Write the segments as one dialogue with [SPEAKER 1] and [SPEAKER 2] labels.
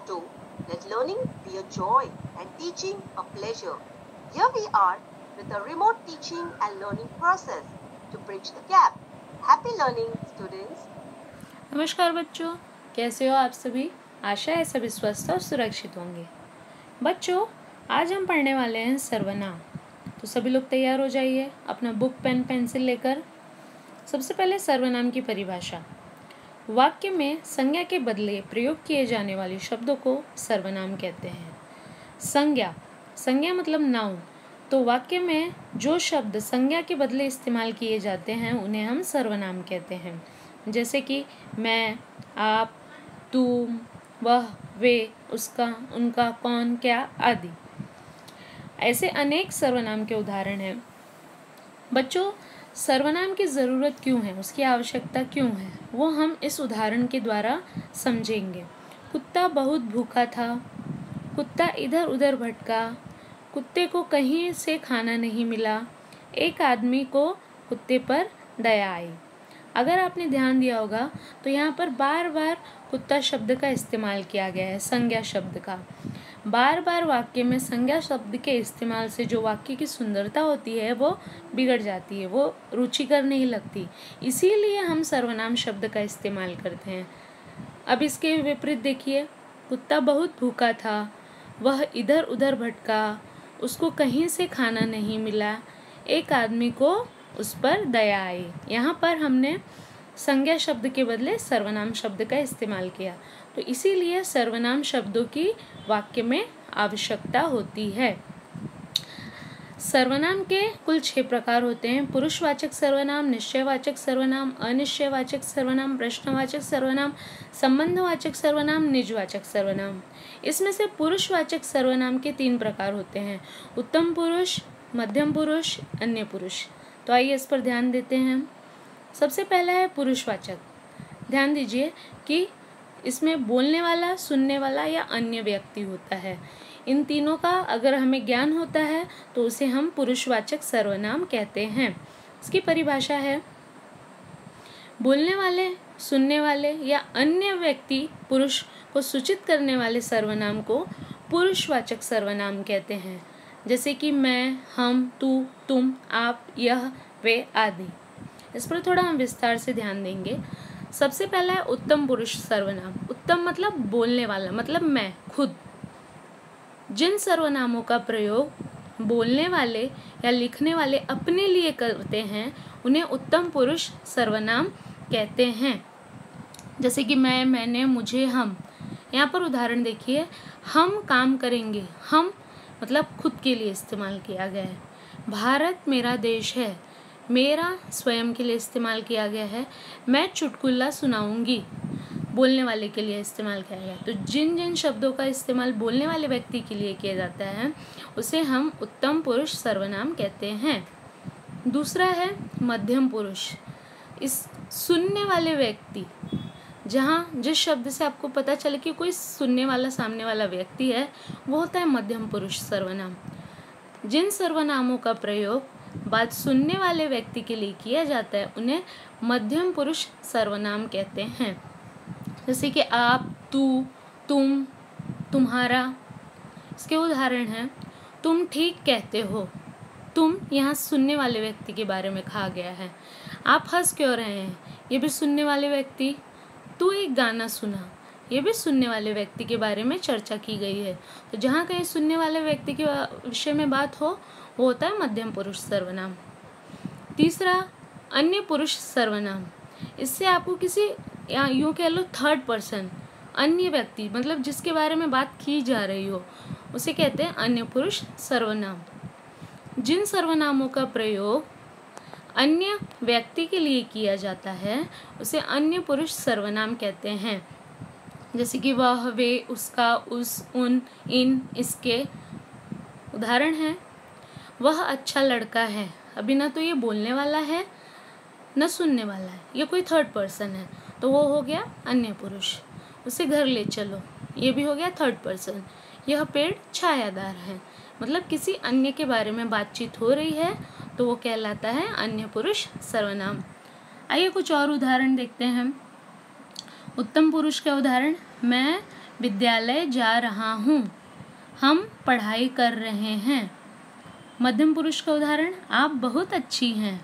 [SPEAKER 1] motto, let learning be a joy and teaching a pleasure. Here we are with a remote teaching and learning process to bridge the gap. Happy learning, students.
[SPEAKER 2] नमस्कार बच्चों, कैसे हो आप सभी। आशा है सभी स्वस्थ और सुरक्षित होंगे। बच्चों, आज हम पढ़ने वाले हैं सर्वनाम। तो सभी लोग तैयार हो जाइए अपना बुक पेन पेंसिल लेकर। सबसे पहले सर्वनाम की परिभाषा। वाक्य में संज्ञा के बदले प्रयोग किए जाने वाले शब्दों को सर्वनाम कहते हैं। संज्ञा मतलब नाउन। तो वाक्य में जो शब्द संज्ञा के बदले इस्तेमाल किए जाते हैं उन्हें हम सर्वनाम कहते हैं। जैसे कि मैं, आप, तुम, वह, वे, उसका, उनका, कौन, क्या आदि। ऐसे अनेक सर्वनाम के उदाहरण हैं। बच्चों, सर्वनाम की ज़रूरत क्यों है, उसकी आवश्यकता क्यों है, वो हम इस उदाहरण के द्वारा समझेंगे। कुत्ता बहुत भूखा था, कुत्ता इधर उधर भटका, कुत्ते को कहीं से खाना नहीं मिला, एक आदमी को कुत्ते पर दया आई। अगर आपने ध्यान दिया होगा तो यहाँ पर बार बार कुत्ता शब्द का इस्तेमाल किया गया है, संज्ञा शब्द का। बार बार वाक्य में संज्ञा शब्द के इस्तेमाल से जो वाक्य की सुंदरता होती है वो बिगड़ जाती है, वो रुचिकर नहीं लगती। इसीलिए हम सर्वनाम शब्द का इस्तेमाल करते हैं। अब इसके विपरीत देखिए, कुत्ता बहुत भूखा था, वह इधर उधर भटका, उसको कहीं से खाना नहीं मिला, एक आदमी को उस पर दया आई। यहाँ पर हमने संज्ञा शब्द के बदले सर्वनाम शब्द का इस्तेमाल किया। तो इसीलिए सर्वनाम शब्दों की वाक्य में आवश्यकता होती है। सर्वनाम के कुल 6 प्रकार होते हैं। पुरुषवाचक सर्वनाम, निश्चयवाचक सर्वनाम, अनिश्चयवाचक सर्वनाम, प्रश्नवाचक सर्वनाम, संबंधवाचक सर्वनाम, निजवाचक सर्वनाम। इसमें से पुरुषवाचक सर्वनाम के 3 प्रकार होते हैं, उत्तम पुरुष, मध्यम पुरुष, अन्य पुरुष। तो आइए इस पर ध्यान देते हैं। सबसे पहला है पुरुषवाचक। ध्यान दीजिए कि इसमें बोलने वाला, सुनने वाला या अन्य व्यक्ति होता है। इन तीनों का अगर हमें ज्ञान होता है तो उसे हम पुरुषवाचक सर्वनाम कहते हैं। इसकी परिभाषा है, बोलने वाले, सुनने वाले या अन्य व्यक्ति पुरुष को सूचित करने वाले सर्वनाम को पुरुषवाचक सर्वनाम कहते हैं। जैसे कि मैं, हम, तू, तुम, आप, यह, वे आदि। इस पर थोड़ा हम विस्तार से ध्यान देंगे। सबसे पहला है उत्तम पुरुष सर्वनाम। उत्तम मतलब बोलने वाला, मतलब मैं खुद। जिन सर्वनामों का प्रयोग बोलने वाले या लिखने वाले अपने लिए करते हैं उन्हें उत्तम पुरुष सर्वनाम कहते हैं। जैसे कि मैं, मैंने, मुझे, हम। यहाँ पर उदाहरण देखिए, हम काम करेंगे। हम मतलब खुद के लिए इस्तेमाल किया गया है। भारत मेरा देश है, मेरा स्वयं के लिए इस्तेमाल किया गया है। मैं चुटकुला सुनाऊंगी, बोलने वाले के लिए इस्तेमाल किया गया है। तो जिन जिन शब्दों का इस्तेमाल बोलने वाले व्यक्ति के लिए किया जाता है उसे हम उत्तम पुरुष सर्वनाम कहते हैं। दूसरा है मध्यम पुरुष। इस सुनने वाले व्यक्ति, जहाँ जिस शब्द से आपको पता चले कि कोई सुनने वाला सामने वाला व्यक्ति है, वो होता है मध्यम पुरुष सर्वनाम। जिन सर्वनामों का प्रयोग बात सुनने वाले व्यक्ति के लिए किया जाता है उन्हें मध्यम पुरुष सर्वनाम कहते हैं। जैसे कि आप, तू, तुम, तुम्हारा। इसके उदाहरण हैं, तुम ठीक कहते हो। तुम यहाँ सुनने वाले व्यक्ति के बारे में कहा गया है। आप हंस क्यों रहे हैं, ये भी सुनने वाले व्यक्ति। तू एक गाना सुना, ये भी सुनने वाले व्यक्ति के बारे में चर्चा की गई है। तो जहाँ कहीं सुनने वाले व्यक्ति के विषय में बात हो वो होता है मध्यम पुरुष सर्वनाम। तीसरा अन्य पुरुष सर्वनाम। इससे आपको किसी या यूँ कह लो थर्ड पर्सन, अन्य व्यक्ति मतलब जिसके बारे में बात की जा रही हो उसे कहते हैं अन्य पुरुष सर्वनाम। जिन सर्वनामों का प्रयोग अन्य व्यक्ति के लिए किया जाता है उसे अन्य पुरुष सर्वनाम कहते हैं। जैसे कि वह, वे, उसका, उस, उन, इन, इसके। उदाहरण है, वह अच्छा लड़का है। अभी ना तो ये बोलने वाला है न सुनने वाला है, ये कोई थर्ड पर्सन है, तो वो हो गया अन्य पुरुष। उसे घर ले चलो, ये भी हो गया थर्ड पर्सन। यह पेड़ छायादार है, मतलब किसी अन्य के बारे में बातचीत हो रही है तो वो कहलाता है अन्य पुरुष सर्वनाम। आइए कुछ और उदाहरण देखते हैं। उत्तम पुरुष का उदाहरण, मैं विद्यालय जा रहा हूँ, हम पढ़ाई कर रहे हैं। मध्यम पुरुष का उदाहरण, आप बहुत अच्छी हैं,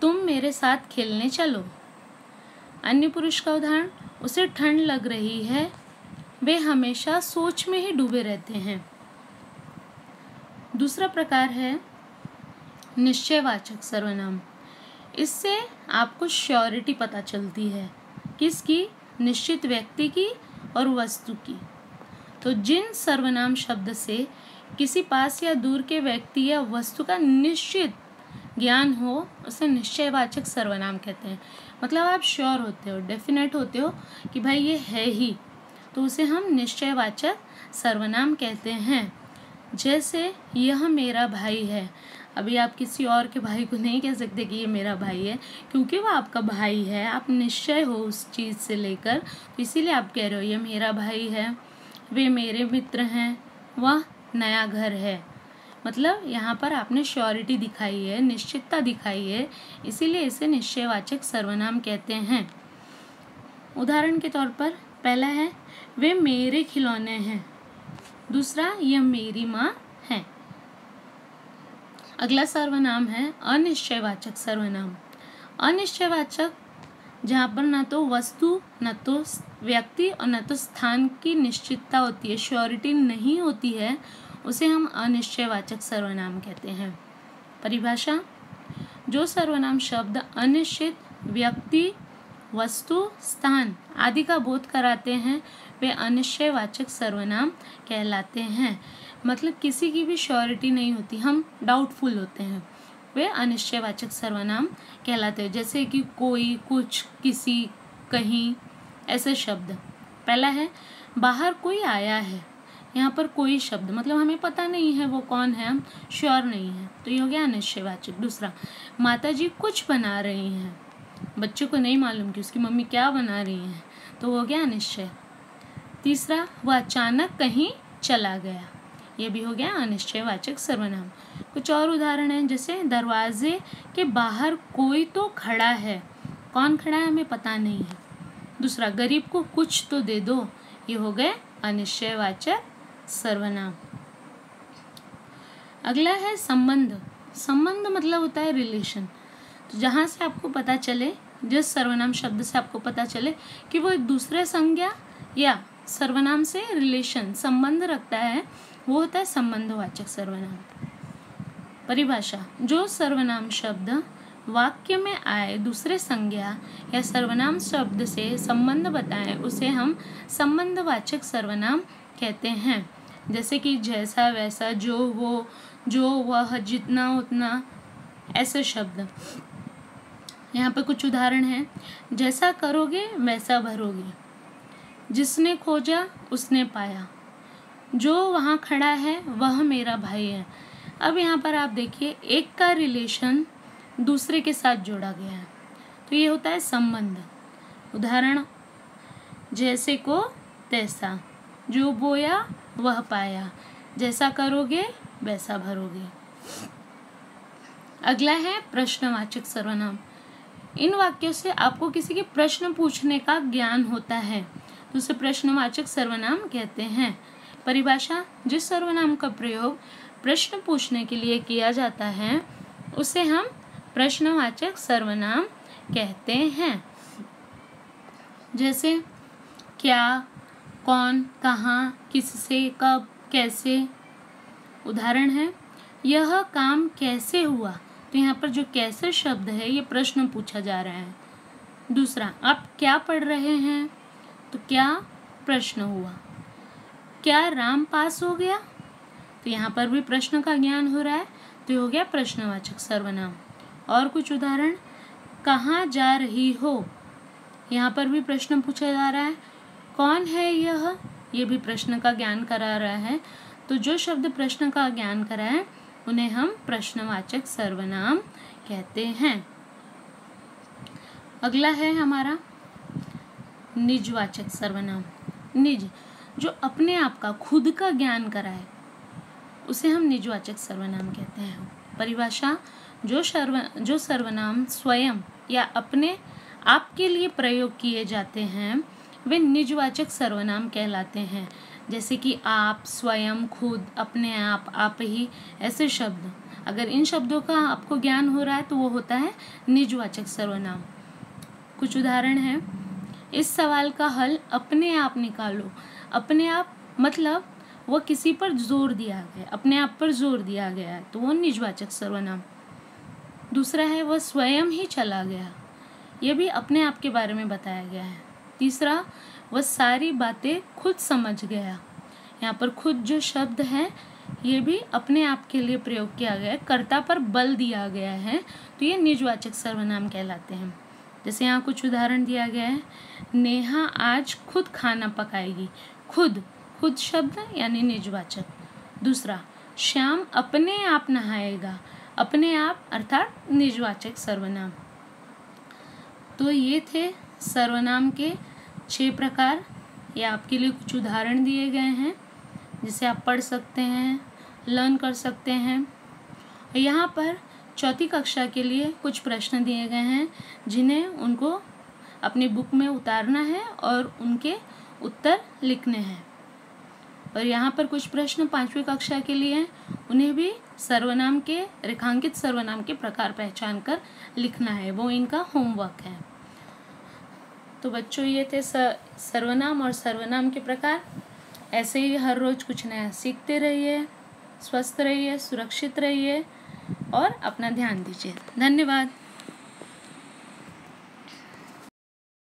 [SPEAKER 2] तुम मेरे साथ खेलने चलो। अन्य पुरुष का उदाहरण, उसे ठंड लग रही है, वे हमेशा सोच में ही डूबे रहते हैं। दूसरा प्रकार है निश्चयवाचक सर्वनाम। इससे आपको श्योरिटी पता चलती है, किसकी? निश्चित व्यक्ति की और वस्तु की। तो जिन सर्वनाम शब्द से किसी पास या दूर के व्यक्ति या वस्तु का निश्चित ज्ञान हो, उसे निश्चयवाचक सर्वनाम कहते हैं। मतलब आप श्योर होते हो, डेफिनेट होते हो कि भाई ये है ही, तो उसे हम निश्चयवाचक सर्वनाम कहते हैं। जैसे यह मेरा भाई है। अभी आप किसी और के भाई को नहीं कह सकते कि ये मेरा भाई है, क्योंकि वो आपका भाई है, आप निश्चय हो उस चीज़ से लेकर, तो इसीलिए आप कह रहे हो ये मेरा भाई है, वे मेरे मित्र हैं, वह नया घर है। मतलब यहाँ पर आपने श्योरिटी दिखाई है, निश्चितता दिखाई है, इसीलिए इसे निश्चयवाचक सर्वनाम कहते हैं। उदाहरण के तौर पर पहला है वे मेरे खिलौने हैं, दूसरा यह मेरी माँ है। अगला सर्वनाम है अनिश्चयवाचक सर्वनाम। अनिश्चयवाचक जहाँ पर न तो वस्तु, न तो व्यक्ति और न तो स्थान की निश्चितता होती है, श्योरिटी नहीं होती है, उसे हम अनिश्चयवाचक सर्वनाम कहते हैं। परिभाषा, जो सर्वनाम शब्द अनिश्चित व्यक्ति, वस्तु, स्थान आदि का बोध कराते हैं वे अनिश्चयवाचक सर्वनाम कहलाते हैं। मतलब किसी की भी श्योरिटी नहीं होती, हम डाउटफुल होते हैं, वे अनिश्चयवाचक सर्वनाम कहलाते हैं। जैसे कि कोई, कुछ, किसी, कहीं, ऐसे शब्द। पहला है बाहर कोई आया है। यहाँ पर कोई शब्द मतलब हमें पता नहीं है वो कौन है, हम श्योर नहीं है, तो ये हो गया अनिश्चयवाचक। दूसरा, माताजी कुछ बना रही हैं, बच्चे को नहीं मालूम कि उसकी मम्मी क्या बना रही हैं, तो वो हो गया अनिश्चय। तीसरा, वह अचानक कहीं चला गया, ये भी हो गया अनिश्चयवाचक सर्वनाम। कुछ और उदाहरण हैं, जैसे दरवाजे के बाहर कोई तो खड़ा है, कौन खड़ा है हमें पता नहीं है। दूसरा, गरीब को कुछ तो दे दो, ये हो गए अनिश्चयवाचक सर्वनाम। अगला है संबंध। संबंध मतलब होता है रिलेशन। तो जहाँ से आपको पता चले, जिस सर्वनाम शब्द से आपको पता चले कि वो एक दूसरे संज्ञा या सर्वनाम से रिलेशन, संबंध रखता है, वो होता है संबंधवाचक सर्वनाम। परिभाषा, जो सर्वनाम शब्द वाक्य में आए दूसरे संज्ञा या सर्वनाम शब्द से संबंध बताएं, उसे हम संबंधवाचक सर्वनाम कहते हैं। जैसे कि जैसा, वैसा, जो, वो, जो, वह, जितना, उतना, ऐसे शब्द। यहाँ पे कुछ उदाहरण हैं, जैसा करोगे वैसा भरोगे, जिसने खोजा उसने पाया, जो वहाँ खड़ा है वह मेरा भाई है। अब यहाँ पर आप देखिए, एक का रिलेशन दूसरे के साथ जोड़ा गया है, तो ये होता है संबंध। उदाहरण, जैसे को तैसा, जो बोया वह पाया, जैसा करोगे वैसा भरोगे। अगला है प्रश्नवाचक सर्वनाम। इन वाक्यों से आपको किसी के प्रश्न पूछने का ज्ञान होता है, तो उसे प्रश्नवाचक सर्वनाम कहते हैं। परिभाषा, जिस सर्वनाम का प्रयोग प्रश्न पूछने के लिए किया जाता है उसे हम प्रश्नवाचक सर्वनाम कहते हैं। जैसे क्या, कौन, कहाँ, किससे, कब, कैसे। उदाहरण है, यह काम कैसे हुआ, तो यहाँ पर जो कैसे शब्द है ये प्रश्न पूछा जा रहा है। दूसरा, आप क्या पढ़ रहे हैं, तो क्या प्रश्न हुआ। क्या राम पास हो गया, तो यहाँ पर भी प्रश्न का ज्ञान हो रहा है, तो ये हो गया प्रश्नवाचक सर्वनाम। और कुछ उदाहरण, कहाँ जा रही हो, यहाँ पर भी प्रश्न पूछा जा रहा है। कौन है यह, ये भी प्रश्न का ज्ञान करा रहा है। तो जो शब्द प्रश्न का ज्ञान कराए उन्हें हम प्रश्नवाचक सर्वनाम कहते हैं। अगला है हमारा निजवाचक सर्वनाम। निज, जो अपने आप का, खुद का ज्ञान कराए उसे हम निजवाचक सर्वनाम कहते हैं। परिभाषा, जो सर्वनाम स्वयं या अपने आप के लिए प्रयोग किए जाते हैं वे निजवाचक सर्वनाम कहलाते हैं। जैसे कि आप, स्वयं, खुद, अपने आप ही, ऐसे शब्द। अगर इन शब्दों का आपको ज्ञान हो रहा है तो वो होता है निजवाचक सर्वनाम। कुछ उदाहरण हैं। इस सवाल का हल अपने आप निकालो। अपने आप मतलब वो किसी पर जोर दिया गया, अपने आप पर जोर दिया गया है, तो वो निजवाचक सर्वनाम। दूसरा है वह स्वयं ही चला गया, ये भी अपने आप के बारे में बताया गया है। तीसरा, वह सारी बातें खुद समझ गया। यहाँ पर खुद जो शब्द है ये भी अपने आप के लिए प्रयोग किया गया है, कर्ता पर बल दिया गया है, तो ये निजवाचक सर्वनाम कहलाते हैं। जैसे यहाँ कुछ उदाहरण दिया गया है। नेहा आज खुद खाना पकाएगी। खुद शब्द यानी निजवाचक। दूसरा, श्याम अपने आप नहाएगा। अपने आप अर्थात निजवाचक सर्वनाम। तो ये थे सर्वनाम के 6 प्रकार। ये आपके लिए कुछ उदाहरण दिए गए हैं जिसे आप पढ़ सकते हैं, लर्न कर सकते हैं। यहाँ पर चौथी कक्षा के लिए कुछ प्रश्न दिए गए हैं जिन्हें उनको अपनी बुक में उतारना है और उनके उत्तर लिखने हैं। और यहाँ पर कुछ प्रश्न 5वीं कक्षा के लिए हैं, उन्हें भी सर्वनाम के, रेखांकित सर्वनाम के प्रकार पहचान कर लिखना है, वो इनका होमवर्क है। तो बच्चों ये थे सर्वनाम और सर्वनाम के प्रकार। ऐसे ही हर रोज कुछ नया सीखते रहिए, स्वस्थ रहिए, सुरक्षित रहिए और अपना ध्यान दीजिए। धन्यवाद।